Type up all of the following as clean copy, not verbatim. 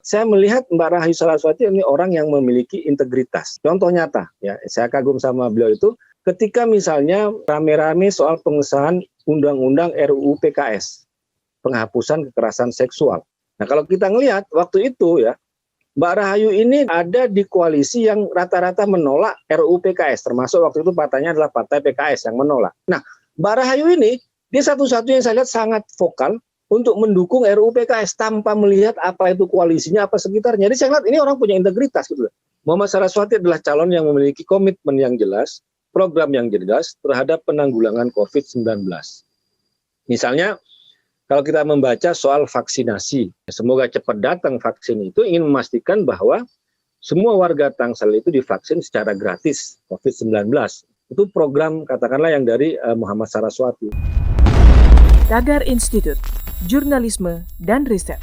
saya melihat Mbak Rahayu Saraswati ini orang yang memiliki integritas. Contoh nyata, ya, saya kagum sama beliau itu ketika misalnya rame-rame soal pengesahan Undang-Undang RUU PKS, penghapusan kekerasan seksual. Nah, kalau kita ngelihat waktu itu ya, Mbak Rahayu ini ada di koalisi yang rata-rata menolak RUU PKS, termasuk waktu itu partainya adalah Partai PKS yang menolak. Nah, Mbak Rahayu ini, dia satu-satunya yang saya lihat sangat vokal untuk mendukung RUU PKS tanpa melihat apa itu koalisinya, apa sekitarnya. Jadi saya lihat ini orang punya integritas gitu. Muhammad Saraswati adalah calon yang memiliki komitmen yang jelas, program yang jelas terhadap penanggulangan COVID-19. Misalnya, kalau kita membaca soal vaksinasi, semoga cepat datang vaksin itu, ingin memastikan bahwa semua warga Tangsel itu divaksin secara gratis COVID-19. Itu program katakanlah yang dari Muhammad Saraswati. Tagar Institut, Jurnalisme dan Riset.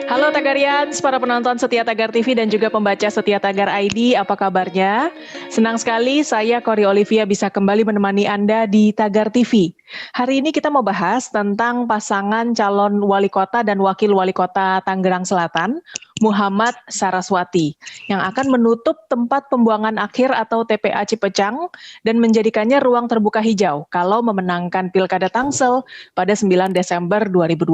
Halo Tagarians, para penonton setia Tagar TV dan juga pembaca setia Tagar ID, apa kabarnya? Senang sekali saya Kori Olivia bisa kembali menemani Anda di Tagar TV. Hari ini kita mau bahas tentang pasangan calon wali kota dan wakil wali kota Tangerang Selatan, Muhammad Saraswati, yang akan menutup tempat pembuangan akhir atau TPA Cipecang dan menjadikannya ruang terbuka hijau kalau memenangkan Pilkada Tangsel pada 9 Desember 2020.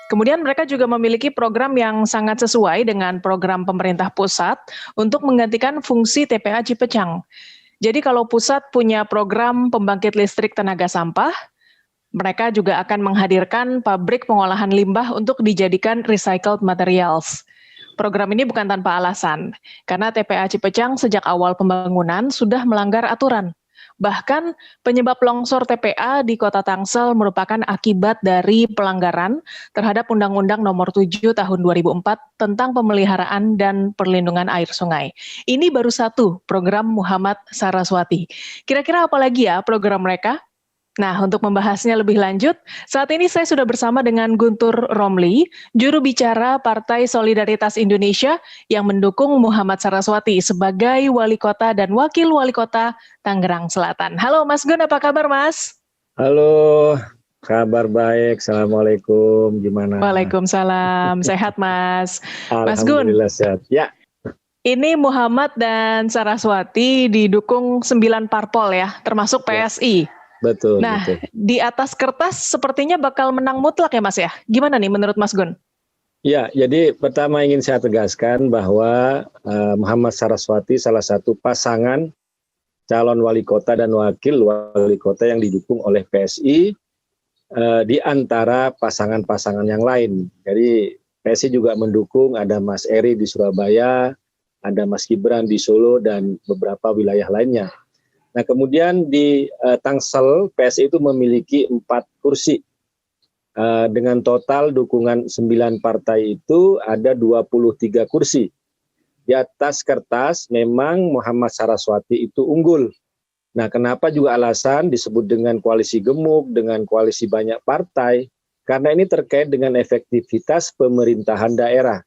Kemudian mereka juga memiliki program yang sangat sesuai dengan program pemerintah pusat untuk menggantikan fungsi TPA Cipecang. Jadi kalau pusat punya program pembangkit listrik tenaga sampah, mereka juga akan menghadirkan pabrik pengolahan limbah untuk dijadikan recycled materials. Program ini bukan tanpa alasan, karena TPA Cipecang sejak awal pembangunan sudah melanggar aturan. Bahkan penyebab longsor TPA di Kota Tangsel merupakan akibat dari pelanggaran terhadap Undang-Undang Nomor 7 Tahun 2004 tentang pemeliharaan dan perlindungan air sungai. Ini baru satu program Muhammad Saraswati. Kira-kira apa lagi ya program mereka? Nah, untuk membahasnya lebih lanjut, saat ini saya sudah bersama dengan Guntur Romli, juru bicara Partai Solidaritas Indonesia yang mendukung Muhammad Saraswati sebagai wali kota dan wakil wali kota Tangerang Selatan. Halo Mas Gun, apa kabar Mas? Halo, kabar baik. Assalamualaikum, gimana? Waalaikumsalam, sehat Mas. Mas Gun, Alhamdulillah sehat. Ya. Ini Muhammad dan Saraswati didukung 9 parpol ya, termasuk PSI. Betul. Nah, betul. di atas kertas sepertinya bakal menang mutlak ya Mas ya? Gimana nih menurut Mas Gun? Ya, jadi pertama ingin saya tegaskan bahwa Muhammad Saraswati salah satu pasangan calon wali kota dan wakil wali kota yang didukung oleh PSI di antara pasangan-pasangan yang lain. Jadi PSI juga mendukung, ada Mas Eri di Surabaya, ada Mas Gibran di Solo, dan beberapa wilayah lainnya. Nah, kemudian di Tangsel, PSI itu memiliki 4 kursi. Dengan total dukungan 9 partai itu ada 23 kursi. Di atas kertas memang Muhammad Saraswati itu unggul. Nah, kenapa juga alasan disebut dengan koalisi gemuk, dengan koalisi banyak partai? Karena ini terkait dengan efektivitas pemerintahan daerah.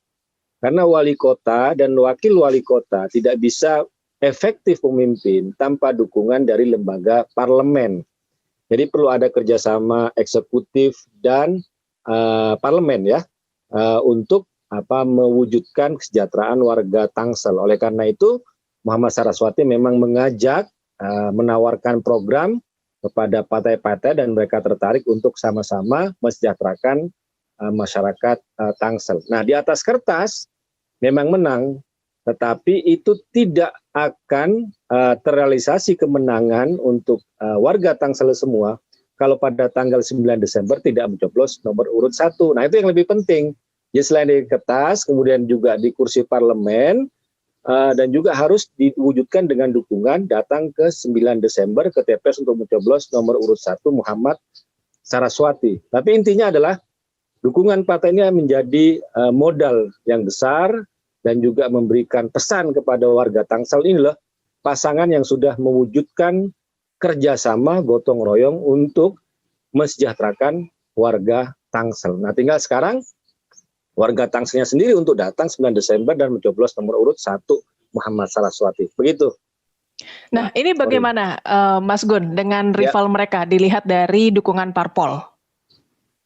Karena wali kota dan wakil wali kota tidak bisa efektif memimpin tanpa dukungan dari lembaga parlemen. Jadi perlu ada kerjasama eksekutif dan parlemen ya untuk mewujudkan kesejahteraan warga Tangsel. Oleh karena itu Muhammad Saraswati memang mengajak menawarkan program kepada partai-partai dan mereka tertarik untuk sama-sama mesejahterakan masyarakat Tangsel. Nah, di atas kertas memang menang, tetapi itu tidak akan terrealisasi kemenangan untuk warga Tangsel semua kalau pada tanggal 9 Desember tidak mencoblos nomor urut 1. Nah, itu yang lebih penting. Ya, selain di kertas, kemudian juga di kursi parlemen, dan juga harus diwujudkan dengan dukungan datang ke 9 Desember ke TPS untuk mencoblos nomor urut 1 Muhammad Saraswati. Tapi intinya adalah dukungan partai ini menjadi modal yang besar dan juga memberikan pesan kepada warga Tangsel, ini loh pasangan yang sudah mewujudkan kerjasama gotong royong untuk mesejahterakan warga Tangsel. Nah, tinggal sekarang warga Tangselnya sendiri untuk datang 9 Desember dan mencoblos nomor urut 1 Muhammad Saraswati. Begitu. Nah, ini sorry. bagaimana Mas Gun dengan Ya. rival mereka dilihat dari dukungan parpol?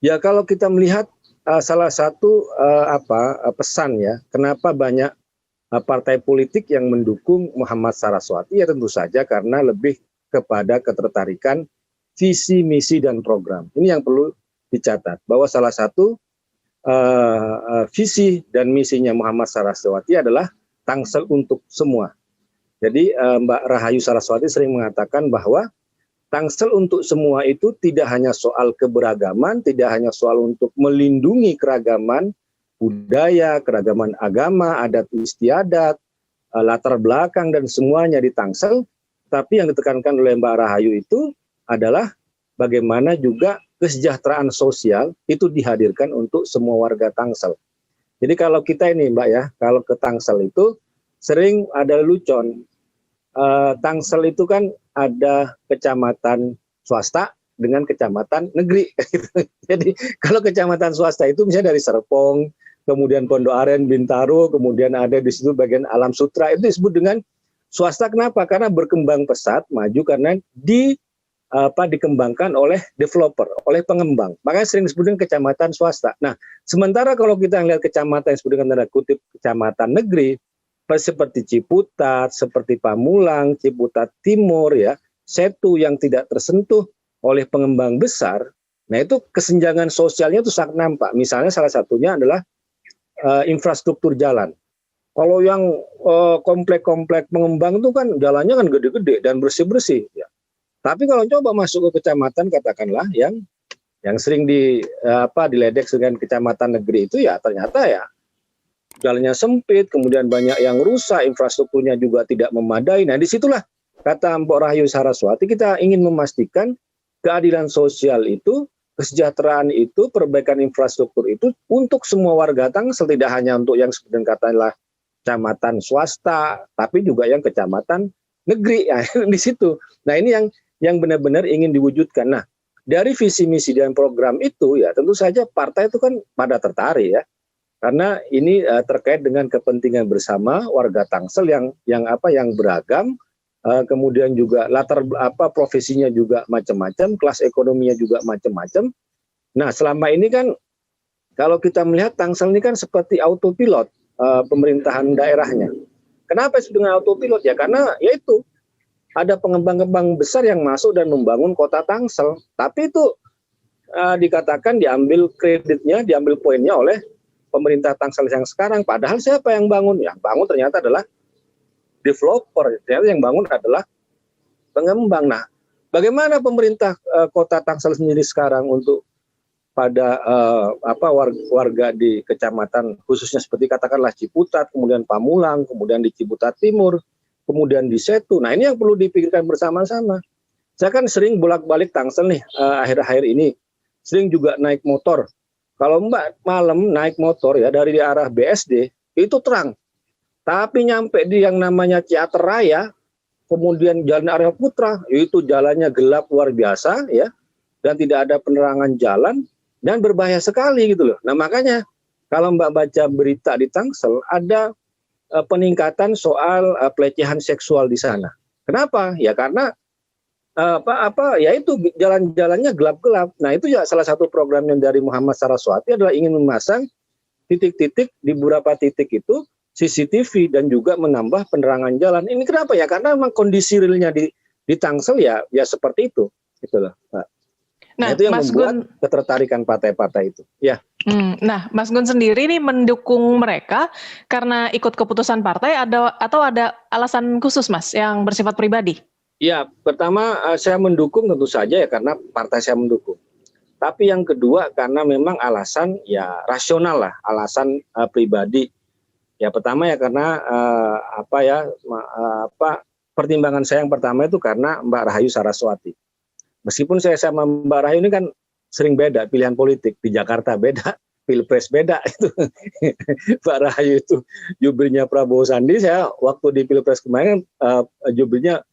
Ya, kalau kita melihat salah satu pesan ya, kenapa banyak partai politik yang mendukung Muhammad Saraswati, ya tentu saja karena lebih kepada ketertarikan visi, misi, dan program. Ini yang perlu dicatat, bahwa salah satu visi dan misinya Muhammad Saraswati adalah Tangsel untuk semua. Jadi Mbak Rahayu Saraswati sering mengatakan bahwa Tangsel untuk semua itu tidak hanya soal keberagaman, tidak hanya soal untuk melindungi keragaman budaya, keragaman agama, adat istiadat, latar belakang dan semuanya di Tangsel, tapi yang ditekankan oleh Mbak Rahayu itu adalah bagaimana juga kesejahteraan sosial itu dihadirkan untuk semua warga Tangsel. Jadi kalau kita ini Mbak ya, kalau ke Tangsel itu sering ada lucon. Tangsel itu kan ada kecamatan swasta dengan kecamatan negeri. Jadi kalau kecamatan swasta itu misalnya dari Serpong, kemudian Pondok Aren, Bintaro, kemudian ada di situ bagian Alam Sutra, itu disebut dengan swasta. Kenapa? Karena berkembang pesat, maju karena dikembangkan oleh developer, oleh pengembang. Makanya sering disebut dengan kecamatan swasta. Nah, sementara kalau kita lihat kecamatan yang disebut dengan tanda kutip kecamatan negeri, seperti Ciputat, seperti Pamulang, Ciputat Timur ya, Setu yang tidak tersentuh oleh pengembang besar. Nah, itu kesenjangan sosialnya itu sangat nampak. Misalnya salah satunya adalah infrastruktur jalan. Kalau yang komplek-komplek pengembang itu kan jalannya kan gede-gede dan bersih-bersih ya. Tapi kalau coba masuk ke kecamatan katakanlah yang sering diledek dengan kecamatan negeri itu ya ternyata ya jalannya sempit, kemudian banyak yang rusak, infrastrukturnya juga tidak memadai. Nah, disitulah kata Mbak Rahayu Saraswati, kita ingin memastikan keadilan sosial itu, kesejahteraan itu, perbaikan infrastruktur itu untuk semua warga Tangsel, tidak hanya untuk yang sebenarnya katakanlah kecamatan swasta, tapi juga yang kecamatan negeri. Ya, di situ. Nah, ini yang benar-benar ingin diwujudkan. Nah, dari visi misi dan program itu ya tentu saja partai itu kan pada tertarik ya. Karena ini terkait dengan kepentingan bersama warga Tangsel yang beragam, kemudian juga latar profesinya juga macam-macam, kelas ekonominya juga macam-macam. Nah, selama ini kan kalau kita melihat Tangsel ini kan seperti autopilot pemerintahan daerahnya. Kenapa disebut dengan autopilot ya? Karena yaitu ada pengembang-pengembang besar yang masuk dan membangun kota Tangsel, tapi itu dikatakan diambil kreditnya, diambil poinnya oleh pemerintah Tangsel yang sekarang. Padahal siapa yang bangun? Yang bangun ternyata adalah developer. Ternyata yang bangun adalah pengembang. Nah, bagaimana pemerintah kota Tangsel sendiri sekarang untuk pada warga di kecamatan khususnya seperti katakanlah Ciputat, kemudian Pamulang, kemudian di Ciputat Timur, kemudian di Setu. Nah, ini yang perlu dipikirkan bersama-sama. Saya kan sering bolak-balik Tangsel nih akhir-akhir ini. Sering juga naik motor. Kalau Mbak malam naik motor ya dari arah BSD itu terang, tapi nyampe di yang namanya Ciater Raya, kemudian Jalan Arya Putra itu jalannya gelap luar biasa ya, dan tidak ada penerangan jalan dan berbahaya sekali gitu loh. Nah, makanya kalau Mbak baca berita di Tangsel ada peningkatan soal pelecehan seksual di sana. Kenapa? Ya karena yaitu jalan-jalannya gelap-gelap. Nah, itu ya salah satu program yang dari Muhammad Saraswati adalah ingin memasang titik-titik di beberapa titik itu CCTV dan juga menambah penerangan jalan. Ini kenapa ya? Karena memang kondisi realnya di Tangsel ya seperti itu, gitu loh. Nah, itu yang Mas membuat ketertarikan partai-partai itu. Ya. Nah, Mas Gun sendiri ini mendukung mereka karena ikut keputusan partai atau ada alasan khusus, Mas, yang bersifat pribadi? Ya, pertama saya mendukung tentu saja ya karena partai saya mendukung. Tapi yang kedua karena memang alasan ya rasional lah, alasan pribadi. Ya pertama ya karena pertimbangan saya yang pertama itu karena Mbak Rahayu Saraswati. Meskipun saya sama Mbak Rahayu ini kan sering beda pilihan politik, di Jakarta beda, Pilpres beda itu. Mbak Rahayu itu jubirnya Prabowo Sandi, saya waktu di Pilpres kemarin jubirnya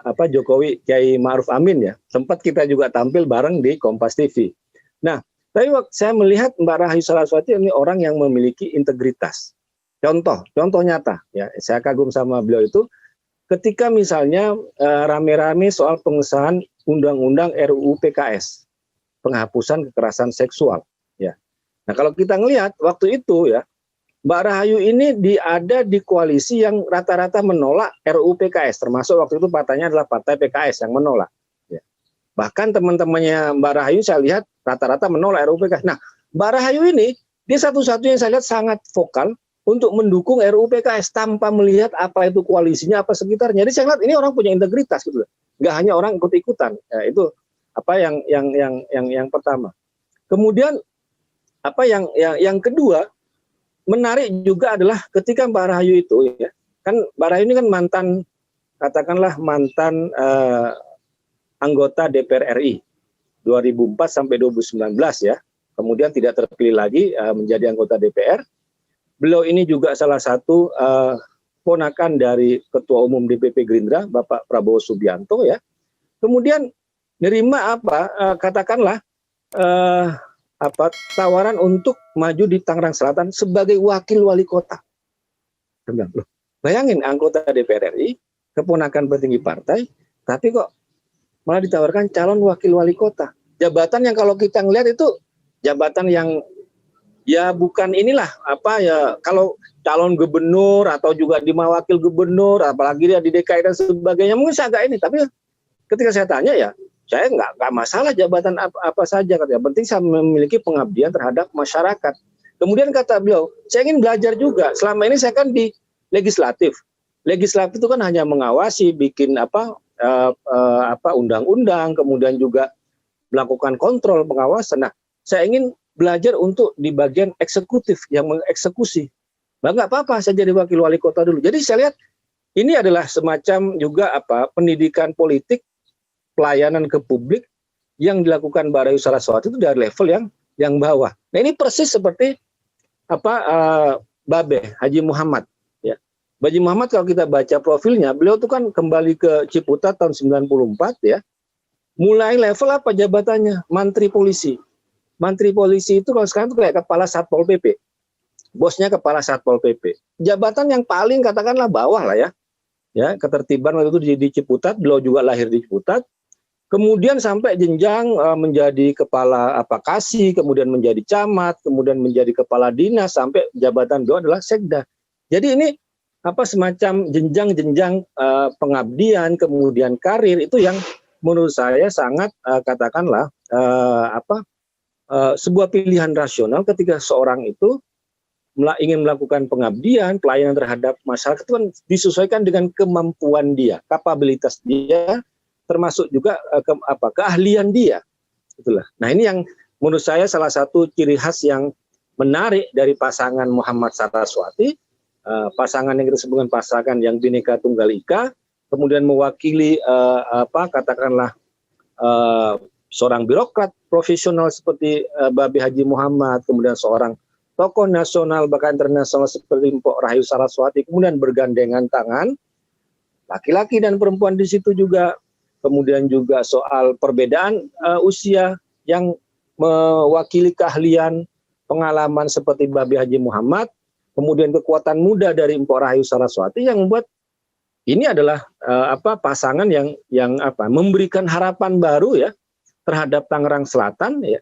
Jokowi Kiai Ma'ruf Amin ya. Sempat kita juga tampil bareng di Kompas TV. Nah, tapi saya melihat Mbak Rahayu Saraswati ini orang yang memiliki integritas. contoh nyata ya. Saya kagum sama beliau itu ketika misalnya rame-rame soal pengesahan undang-undang RUU PKS, penghapusan kekerasan seksual ya. Nah, kalau kita ngelihat waktu itu ya, Mbak Rahayu ini ada di koalisi yang rata-rata menolak RUU PKS, termasuk waktu itu partainya adalah partai PKS yang menolak. Ya. Bahkan teman-temannya Mbak Rahayu saya lihat rata-rata menolak RUU PKS. Nah, Mbak Rahayu ini dia satu-satunya yang saya lihat sangat vokal untuk mendukung RUU PKS tanpa melihat apa itu koalisinya, apa sekitarnya. Jadi saya lihat ini orang punya integritas gitu, nggak hanya orang ikut-ikutan. Ya, itu apa yang pertama. Kemudian apa yang kedua menarik juga adalah ketika Mbak Rahayu itu ya, kan Mbak Rahayu ini kan katakanlah mantan anggota DPR RI 2004 sampai 2019 ya. Kemudian tidak terpilih lagi menjadi anggota DPR. Beliau ini juga salah satu ponakan dari Ketua Umum DPP Gerindra, Bapak Prabowo Subianto ya. Kemudian nerima katakanlah tawaran untuk maju di Tangerang Selatan sebagai wakil wali kota. Bayangin anggota DPR RI, keponakan petinggi partai, tapi kok malah ditawarkan calon wakil wali kota. Jabatan yang kalau kita ngelihat itu jabatan yang ya bukan inilah kalau calon gubernur atau juga di wakil gubernur, apalagi dia di DKI dan sebagainya, mungkin saya agak ini. Tapi ketika saya tanya ya, saya nggak masalah jabatan apa saja, yang penting saya memiliki pengabdian terhadap masyarakat. Kemudian kata beliau, saya ingin belajar juga. Selama ini saya kan di legislatif. Legislatif itu kan hanya mengawasi, bikin undang-undang, kemudian juga melakukan kontrol pengawasan. Nah, saya ingin belajar untuk di bagian eksekutif yang mengeksekusi. Nggak apa-apa, saya jadi wakil wali kota dulu. Jadi saya lihat ini adalah semacam juga pendidikan politik, pelayanan ke publik yang dilakukan Mbak Rahayu Saraswati itu dari level yang bawah. Nah, ini persis seperti Babe Haji Muhammad. Ya. Haji Muhammad kalau kita baca profilnya, beliau itu kan kembali ke Ciputat tahun 94 ya. Mulai level apa jabatannya? Mantri Polisi. Mantri Polisi itu kalau sekarang itu kayak kepala Satpol PP. Bosnya kepala Satpol PP. Jabatan yang paling katakanlah bawah lah ya. Ya, ketertiban waktu itu di Ciputat, beliau juga lahir di Ciputat. Kemudian sampai jenjang menjadi kepala Kasih, kemudian menjadi camat, kemudian menjadi kepala dinas, sampai jabatan beliau adalah sekda. Jadi ini semacam jenjang-jenjang pengabdian, kemudian karir itu yang menurut saya sangat katakanlah sebuah pilihan rasional ketika seorang itu ingin melakukan pengabdian, pelayanan terhadap masyarakat itu kan disesuaikan dengan kemampuan dia, kapabilitas dia, termasuk juga keahlian dia. Itulah. Nah, ini yang menurut saya salah satu ciri khas yang menarik dari pasangan Muhammad Saraswati, pasangan yang kita sebut dengan pasangan yang Bhinneka Tunggal Ika, kemudian mewakili katakanlah seorang birokrat profesional seperti Babe Haji Muhammad, kemudian seorang tokoh nasional bahkan internasional seperti Mpok Rahayu Saraswati, kemudian bergandengan tangan laki-laki dan perempuan di situ juga. Kemudian juga soal perbedaan usia yang mewakili keahlian, pengalaman seperti Babe Haji Muhammad, kemudian kekuatan muda dari Mpok Rahayu Saraswati yang membuat ini adalah pasangan yang memberikan harapan baru ya terhadap Tangerang Selatan ya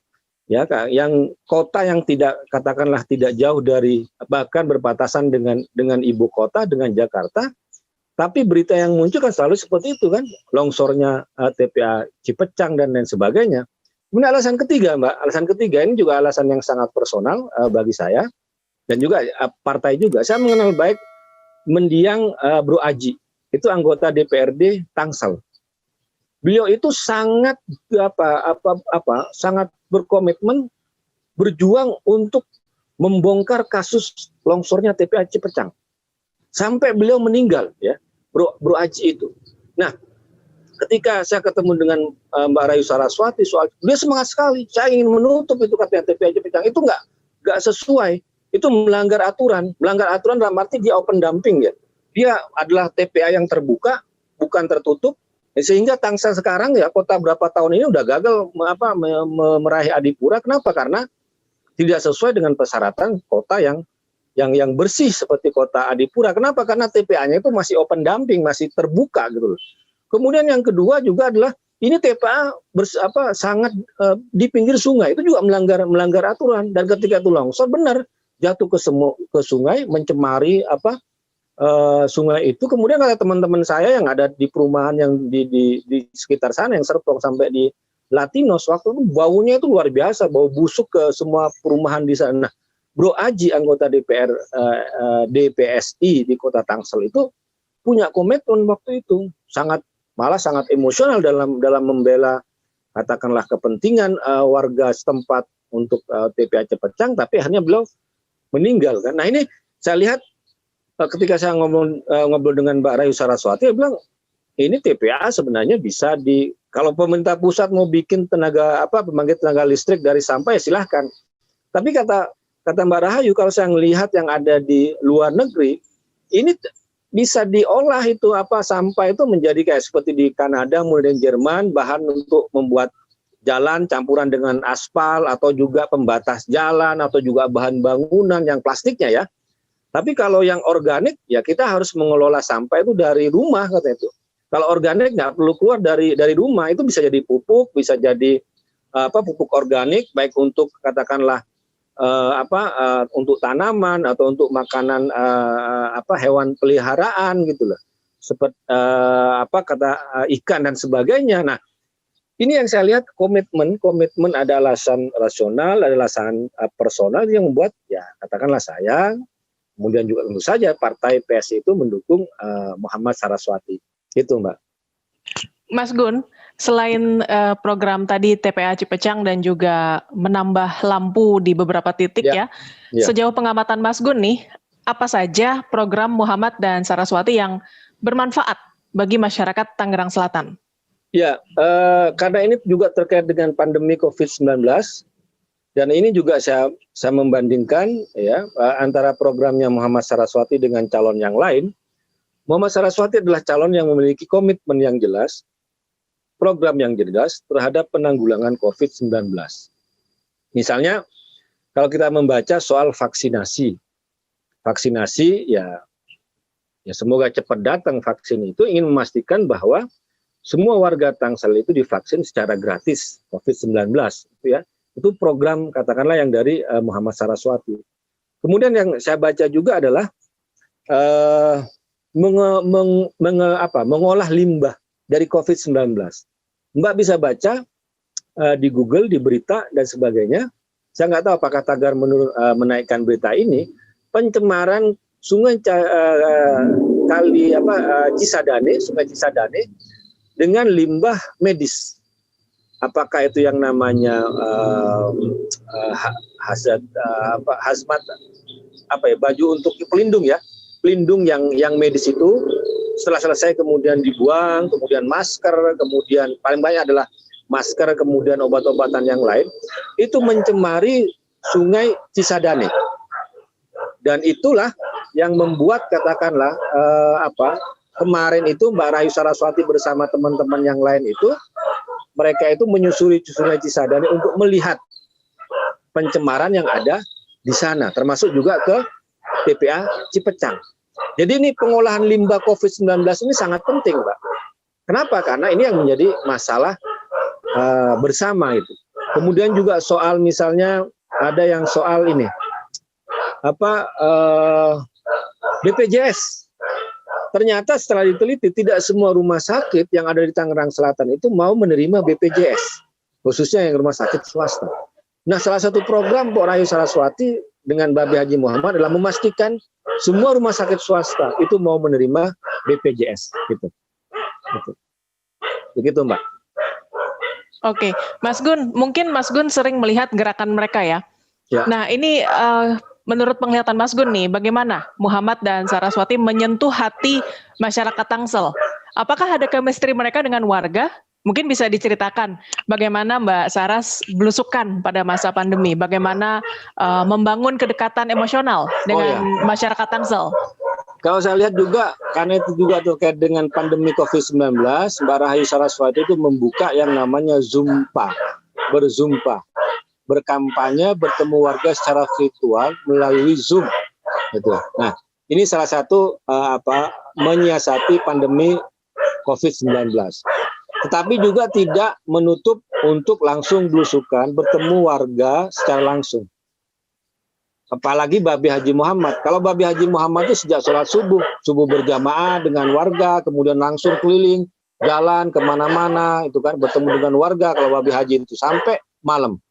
yang kota yang tidak katakanlah tidak jauh dari bahkan berbatasan dengan ibu kota dengan Jakarta. Tapi berita yang muncul kan selalu seperti itu kan, longsornya TPA Cipecang dan lain sebagainya. Kemudian alasan ketiga, Mbak, alasan ketiga ini juga alasan yang sangat personal bagi saya dan juga partai juga. Saya mengenal baik mendiang Bro Aji, itu anggota DPRD Tangsel. Beliau itu sangat sangat berkomitmen berjuang untuk membongkar kasus longsornya TPA Cipecang. Sampai beliau meninggal ya. Bro Aji itu. Nah, ketika saya ketemu dengan Mbak Rahayu Saraswati soal dia semangat sekali. Saya ingin menutup itu katanya TPA Cipecang itu nggak sesuai. Itu melanggar aturan dalam arti dia open dumping ya. Dia adalah TPA yang terbuka, bukan tertutup. Sehingga Tangsel sekarang ya kota berapa tahun ini udah gagal meraih adipura. Kenapa? Karena tidak sesuai dengan persyaratan kota yang yang bersih seperti kota Adipura. Kenapa? Karena TPA-nya itu masih open dumping, masih terbuka gitu loh. Kemudian yang kedua juga adalah ini TPA sangat di pinggir sungai, itu juga melanggar aturan, dan ketika itu longsor benar jatuh ke sungai, mencemari sungai itu. Kemudian kata teman-teman saya yang ada di perumahan yang di sekitar sana, yang Serpong sampai di Latinos, waktu itu baunya itu luar biasa, bau busuk ke semua perumahan di sana. Nah, Bro Aji, anggota DPR DPSI di Kota Tangsel itu punya komitmen waktu itu, malah sangat emosional dalam membela katakanlah kepentingan warga setempat untuk TPA Cepecang, tapi akhirnya beliau meninggal kan. Nah, ini saya lihat ketika saya ngobrol dengan Mbak Rayu Saraswati, dia bilang ini TPA sebenarnya bisa kalau pemerintah pusat mau bikin pembangkit tenaga listrik dari sampah ya silahkan. Tapi kata Mbak Rahayu, kalau saya melihat yang ada di luar negeri, ini bisa diolah itu sampah itu menjadi kayak seperti di Kanada, kemudian Jerman, bahan untuk membuat jalan campuran dengan aspal atau juga pembatas jalan atau juga bahan bangunan yang plastiknya ya. Tapi kalau yang organik ya kita harus mengelola sampah itu dari rumah katanya itu. Kalau organik nggak perlu keluar dari rumah, itu bisa jadi pupuk, bisa jadi pupuk organik baik untuk katakanlah untuk tanaman atau untuk makanan hewan peliharaan gitu loh, seperti ikan dan sebagainya. Nah, ini yang saya lihat komitmen ada alasan rasional, ada alasan personal yang membuat ya katakanlah saya, kemudian juga tentu saja partai PSI itu mendukung Muhammad Saraswati. Itu Mbak. Mas Gun, selain program tadi TPA Cipecang dan juga menambah lampu di beberapa titik ya, sejauh pengamatan Mas Gun nih, apa saja program Muhammad dan Saraswati yang bermanfaat bagi masyarakat Tangerang Selatan? Ya, karena ini juga terkait dengan pandemi COVID-19, dan ini juga saya membandingkan ya antara programnya Muhammad Saraswati dengan calon yang lain. Muhammad Saraswati adalah calon yang memiliki komitmen yang jelas, program yang jelas terhadap penanggulangan COVID-19. Misalnya, kalau kita membaca soal vaksinasi ya semoga cepat datang vaksin itu, ingin memastikan bahwa semua warga Tangsel itu divaksin secara gratis COVID-19. Itu program katakanlah yang dari Muhammad Saraswati. Kemudian yang saya baca juga adalah mengolah limbah dari COVID-19. Mbak bisa baca di Google, di berita dan sebagainya. Saya nggak tahu apakah Tagar menaikkan berita ini, pencemaran sungai Sungai Cisadane dengan limbah medis. Apakah itu yang namanya hazmat baju untuk pelindung ya. Pelindung yang medis itu setelah selesai kemudian dibuang, kemudian masker, kemudian paling banyak adalah masker, kemudian obat-obatan yang lain, itu mencemari sungai Cisadane. Dan itulah yang membuat katakanlah kemarin itu Mbak Rayu Saraswati bersama teman-teman yang lain itu, mereka itu menyusuri sungai Cisadane untuk melihat pencemaran yang ada di sana, termasuk juga ke TPA Cipecang. Jadi ini pengolahan limbah COVID-19 ini sangat penting, Pak. Kenapa? Karena ini yang menjadi masalah bersama itu. Kemudian juga soal misalnya ada yang soal ini, BPJS. Ternyata setelah diteliti tidak semua rumah sakit yang ada di Tangerang Selatan itu mau menerima BPJS, khususnya yang rumah sakit swasta. Nah, salah satu program Pak Rayu Saraswati dengan Babe Haji Muhammad adalah memastikan semua rumah sakit swasta itu mau menerima BPJS, gitu. Begitu, Mbak. Oke, Mas Gun, mungkin Mas Gun sering melihat gerakan mereka ya. Nah, ini menurut penglihatan Mas Gun nih, bagaimana Muhammad dan Saraswati menyentuh hati masyarakat Tangsel? Apakah ada chemistry mereka dengan warga? Mungkin bisa diceritakan bagaimana Mbak Saras belusukan pada masa pandemi, bagaimana membangun kedekatan emosional dengan masyarakat Tangsel. Kalau saya lihat juga, karena itu juga terkait dengan pandemi COVID-19, Mbak Rahayu Saraswati itu membuka yang namanya berzumpa, berkampanye, bertemu warga secara virtual melalui Zoom. Itu. Nah, ini salah satu menyiasati pandemi COVID-19. Tetapi juga tidak menutup untuk langsung belusukan bertemu warga secara langsung. Apalagi Babi Haji Muhammad. Kalau Babi Haji Muhammad itu sejak sholat subuh berjamaah dengan warga, kemudian langsung keliling, jalan kemana-mana, itu kan bertemu dengan warga kalau Babi Haji itu sampai malam.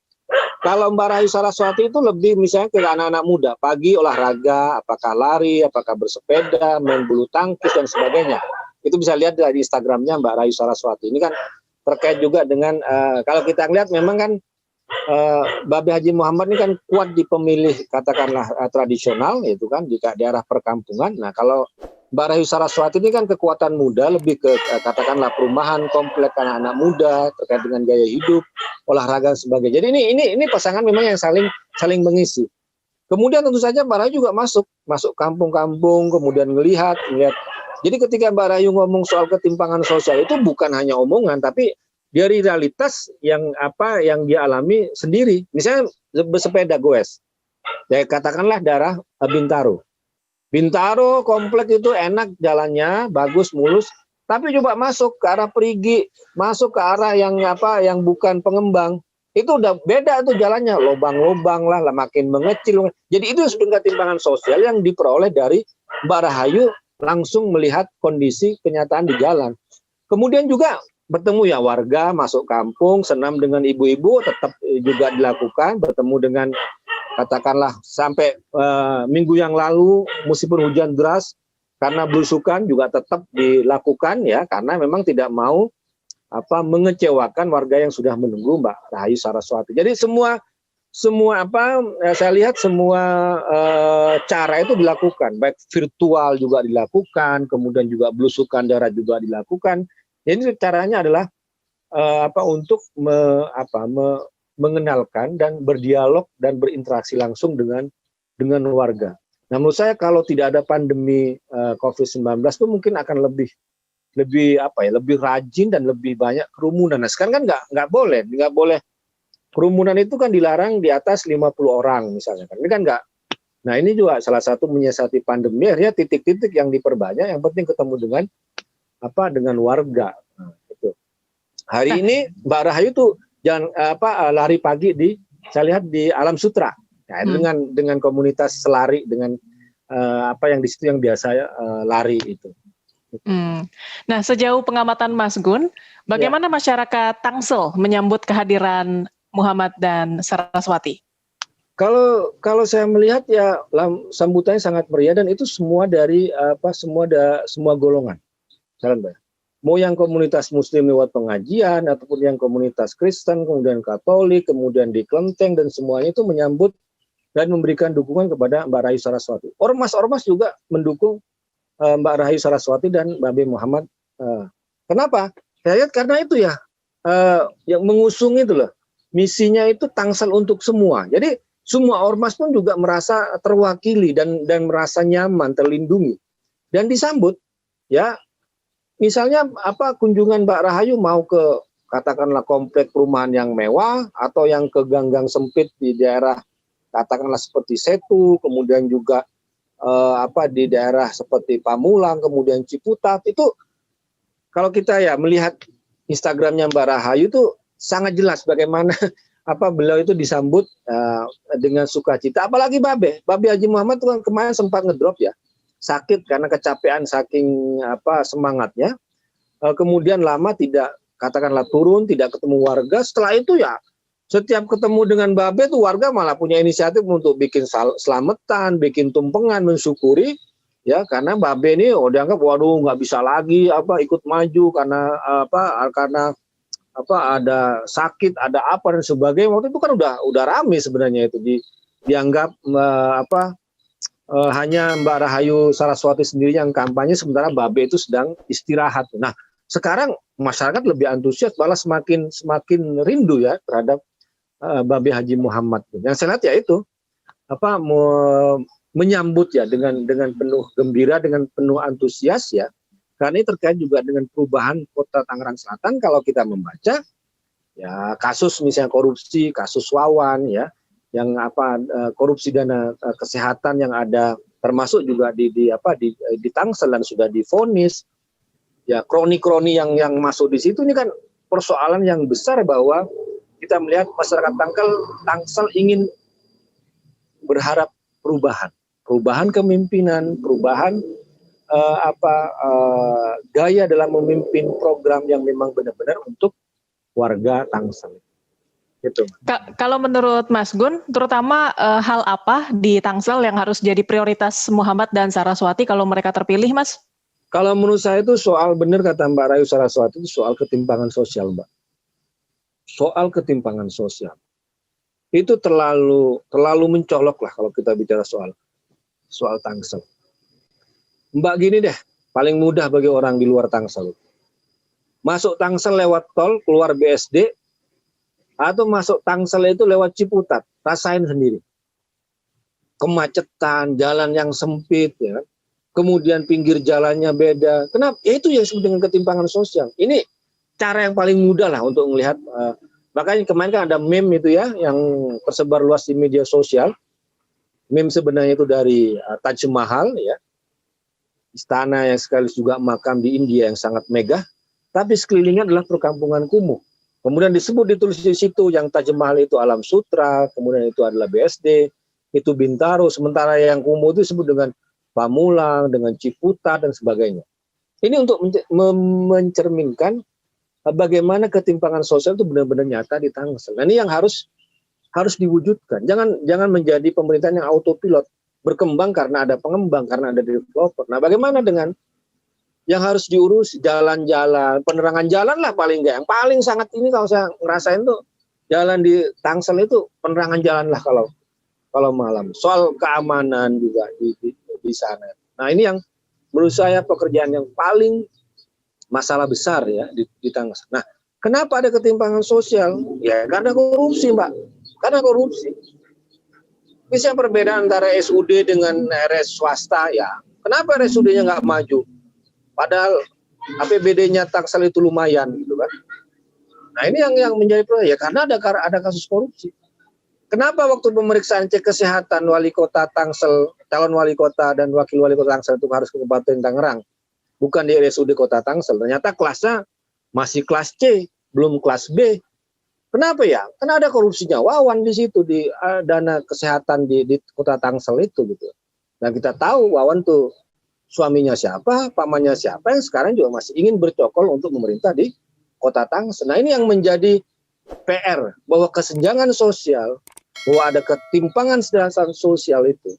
Kalau Mbak Rahayu Saraswati itu lebih misalnya ke anak-anak muda, pagi olahraga, apakah lari, apakah bersepeda, main bulu tangkis dan sebagainya. Itu bisa lihat di Instagramnya Mbak Rahayu Saraswati. Ini kan terkait juga dengan kalau kita lihat memang kan Babi Haji Muhammad ini kan kuat di pemilih katakanlah tradisional, itu kan di daerah perkampungan. Nah kalau Mbak Rahayu Saraswati ini kan kekuatan muda, lebih ke katakanlah perumahan komplek anak-anak muda terkait dengan gaya hidup, olahraga dan sebagainya. Jadi ini pasangan memang yang saling mengisi. Kemudian tentu saja Mbak Rahayu juga masuk kampung-kampung, kemudian melihat. Jadi ketika Mbak Rahayu ngomong soal ketimpangan sosial itu bukan hanya omongan, tapi dari realitas yang dia alami sendiri. Misalnya bersepeda goes, ya katakanlah daerah Bintaro komplek itu enak jalannya, bagus mulus, tapi coba masuk ke arah Perigi, masuk ke arah yang bukan pengembang, itu udah beda tuh jalannya, lobang-lobang lah, makin mengecil. Jadi itu sudah ketimpangan sosial yang diperoleh dari Mbak Rahayu langsung melihat kondisi kenyataan di jalan. Kemudian juga bertemu ya warga, masuk kampung, senam dengan ibu-ibu tetap juga dilakukan, bertemu dengan katakanlah sampai minggu yang lalu meskipun hujan deras karena belusukan juga tetap dilakukan ya, karena memang tidak mau mengecewakan warga yang sudah menunggu Mbak Rahayu Saraswati. Jadi semua saya lihat semua cara itu dilakukan, baik virtual juga dilakukan, kemudian juga belusukan darat juga dilakukan. Jadi caranya adalah untuk mengenalkan dan berdialog dan berinteraksi langsung dengan warga. Nah, menurut saya kalau tidak ada pandemi COVID-19 itu mungkin akan lebih rajin dan lebih banyak kerumunan. Nah, sekarang kan nggak boleh kerumunan itu kan dilarang di atas 50 orang misalnya kan. Ini kan nggak. Nah, ini juga salah satu menyiasati pandemi, akhirnya titik-titik yang diperbanyak, yang penting ketemu dengan warga. Nah, itu. Hari ini Mbak Rahayu tuh lari pagi saya lihat di Alam Sutra. Nah, dengan komunitas selari dengan yang di situ yang biasa lari itu. Nah, sejauh pengamatan Mas Gun, bagaimana masyarakat Tangsel menyambut kehadiran Muhammad dan Saraswati? Kalau saya melihat ya sambutannya sangat meriah dan itu semua dari semua golongan. Mau yang komunitas Muslim lewat pengajian ataupun yang komunitas Kristen, kemudian Katolik, kemudian di Klenteng dan semuanya itu menyambut dan memberikan dukungan kepada Mbak Rahayu Saraswati. Ormas-ormas juga mendukung Mbak Rahayu Saraswati dan Babi Muhammad. Kenapa? Saya lihat karena itu ya yang mengusung itu loh. Misinya itu Tangsel untuk semua. Jadi semua ormas pun juga merasa terwakili dan merasa nyaman, terlindungi dan disambut. Ya, misalnya kunjungan Mbak Rahayu mau ke katakanlah komplek perumahan yang mewah atau yang ke gang-gang sempit di daerah katakanlah seperti Setu, kemudian juga di daerah seperti Pamulang, kemudian Ciputat, itu kalau kita ya melihat Instagramnya Mbak Rahayu itu sangat jelas bagaimana beliau itu disambut dengan sukacita. Apalagi Babi Haji Muhammad itu kan kemarin sempat ngedrop ya, sakit karena kecapean saking semangatnya. Kemudian lama tidak katakanlah turun, tidak ketemu warga. Setelah itu ya setiap ketemu dengan Babe tuh warga malah punya inisiatif untuk bikin selamatan, bikin tumpengan, mensyukuri ya, karena Babe ini dianggap waduh nggak bisa lagi ikut maju karena ada sakit, ada apa dan sebagainya. Waktu itu kan udah rame sebenarnya itu dianggap hanya Mbak Rahayu Saraswati sendiri yang kampanye, sementara Babe itu sedang istirahat. Nah, sekarang masyarakat lebih antusias, malah semakin rindu ya terhadap Babi Haji Muhammad. Yang saya lihat ya itu menyambut ya dengan penuh gembira, dengan penuh antusias ya. Karena ini terkait juga dengan perubahan Kota Tangerang Selatan. Kalau kita membaca ya kasus misalnya korupsi, kasus Wawan ya, yang korupsi dana kesehatan yang ada termasuk juga di Tangsel dan sudah divonis. Ya, kroni-kroni yang masuk di situ ini kan persoalan yang besar bahwa kita melihat masyarakat Tangsel ingin berharap perubahan kepemimpinan, perubahan gaya dalam memimpin program yang memang benar-benar untuk warga Tangsel. Gitu. Kalau menurut Mas Gun, terutama hal apa di Tangsel yang harus jadi prioritas Muhammad dan Saraswati kalau mereka terpilih, Mas? Kalau menurut saya itu soal benar kata Mbak Rayu Saraswati itu soal ketimpangan sosial, Mbak. Soal ketimpangan sosial. Itu terlalu mencolok lah kalau kita bicara soal Tangsel. Mbak gini deh, paling mudah bagi orang di luar Tangsel. Masuk Tangsel lewat tol, keluar BSD, atau masuk Tangsel itu lewat Ciputat, rasain sendiri. Kemacetan, jalan yang sempit, ya kan? Kemudian pinggir jalannya beda. Kenapa? Ya itu yang disebut dengan ketimpangan sosial. Ini cara yang paling mudah lah untuk melihat. Makanya kemarin kan ada meme itu ya, yang tersebar luas di media sosial. Meme sebenarnya itu dari Taj Mahal, ya, istana yang sekaligus juga makam di India yang sangat megah. Tapi sekelilingnya adalah perkampungan kumuh. Kemudian ditulis di situ yang Taj Mahal itu Alam Sutra, kemudian itu adalah BSD, itu Bintaro. Sementara yang kumuh itu disebut dengan Pamulang, dengan Ciputat dan sebagainya. Ini untuk mencerminkan bagaimana ketimpangan sosial itu benar-benar nyata di Tangsel. Nah, ini yang harus diwujudkan. Jangan menjadi pemerintahan yang autopilot, berkembang karena ada pengembang, karena ada developer. Nah, bagaimana dengan yang harus diurus jalan-jalan, penerangan jalan lah paling enggak. Yang paling sangat ini kalau saya ngerasain tuh jalan di Tangsel itu penerangan jalan lah kalau malam. Soal keamanan juga di sana. Nah, ini yang menurut saya pekerjaan yang paling masalah besar ya di Tangsel. Nah, kenapa ada ketimpangan sosial? Ya karena korupsi, Mbak. Karena korupsi. Misalnya perbedaan antara SUD dengan RS swasta ya. Kenapa RSUD-nya nggak maju? Padahal APBD-nya Tangsel itu lumayan, gitu kan? Nah, ini yang menjadi problem ya karena ada kasus korupsi. Kenapa waktu pemeriksaan cek kesehatan wali kota Tangsel, calon wali kota dan wakil wali kota Tangsel itu harus ke Kabupaten Tangerang, bukan di RSUD Kota Tangsel? Ternyata kelasnya masih kelas C, belum kelas B. Kenapa ya? Karena ada korupsinya Wawan di situ di dana kesehatan di Kota Tangsel itu gitu. Nah, kita tahu Wawan tuh suaminya siapa, pamannya siapa yang sekarang juga masih ingin bercokol untuk memerintah di Kota Tangsel. Nah, ini yang menjadi PR bahwa kesenjangan sosial, bahwa ada ketimpangan sosial itu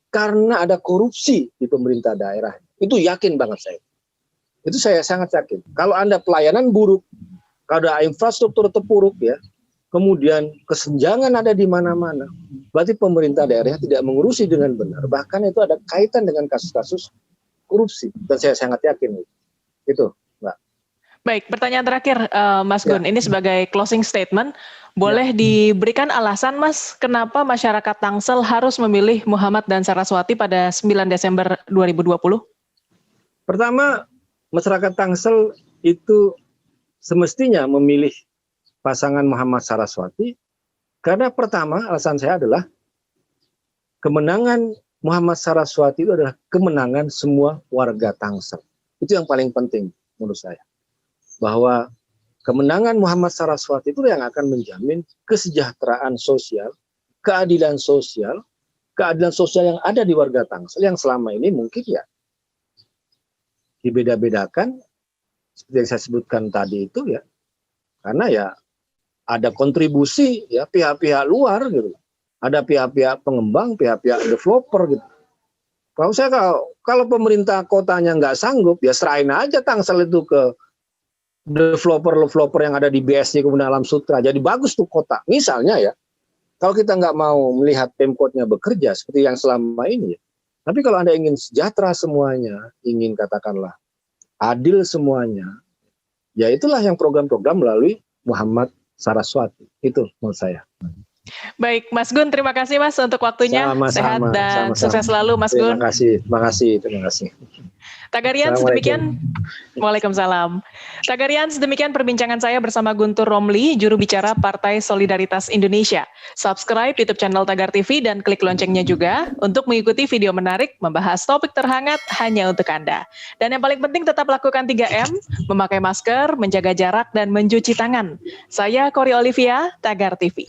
karena ada korupsi di pemerintah daerah. Itu yakin banget saya. Itu saya sangat yakin. Kalau Anda pelayanan buruk, kalau ada infrastruktur terpuruk ya, kemudian kesenjangan ada di mana-mana, berarti pemerintah daerah tidak mengurusi dengan benar. Bahkan itu ada kaitan dengan kasus-kasus korupsi. Dan saya sangat yakin itu. Baik, pertanyaan terakhir Mas Gun, ini sebagai closing statement, boleh diberikan alasan Mas, kenapa masyarakat Tangsel harus memilih Muhammad dan Saraswati pada 9 Desember 2020? Pertama, masyarakat Tangsel itu semestinya memilih pasangan Muhammad Saraswati, karena pertama alasan saya adalah kemenangan Muhammad Saraswati itu adalah kemenangan semua warga Tangsel. Itu yang paling penting menurut saya. Bahwa kemenangan Muhammad Saraswati itu yang akan menjamin kesejahteraan sosial, keadilan sosial yang ada di warga Tangsel yang selama ini mungkin ya dibeda-bedakan seperti yang saya sebutkan tadi itu ya, karena ya ada kontribusi ya pihak-pihak luar gitu, ada pihak-pihak pengembang, pihak-pihak developer gitu. Kalau pemerintah kotanya nggak sanggup ya serahin aja Tangsel itu ke developer yang ada di BSD kemudian Alam Sutra. Jadi bagus tuh kota. Misalnya ya, kalau kita nggak mau melihat Pemkotnya bekerja seperti yang selama ini, tapi kalau Anda ingin sejahtera semuanya, ingin katakanlah adil semuanya, ya itulah yang program-program melalui Muhammad Saraswati. Itu menurut saya. Baik, Mas Gun, terima kasih Mas untuk waktunya. Sehat dan sukses selalu Mas Gun. Terima kasih. Tagarian, sedemikian. Waalaikumsalam. Tagarian, sedemikian perbincangan saya bersama Guntur Romli, juru bicara Partai Solidaritas Indonesia. Subscribe YouTube channel Tagar TV dan klik loncengnya juga untuk mengikuti video menarik membahas topik terhangat hanya untuk Anda. Dan yang paling penting tetap lakukan 3M, memakai masker, menjaga jarak, dan mencuci tangan. Saya Kori Olivia, Tagar TV.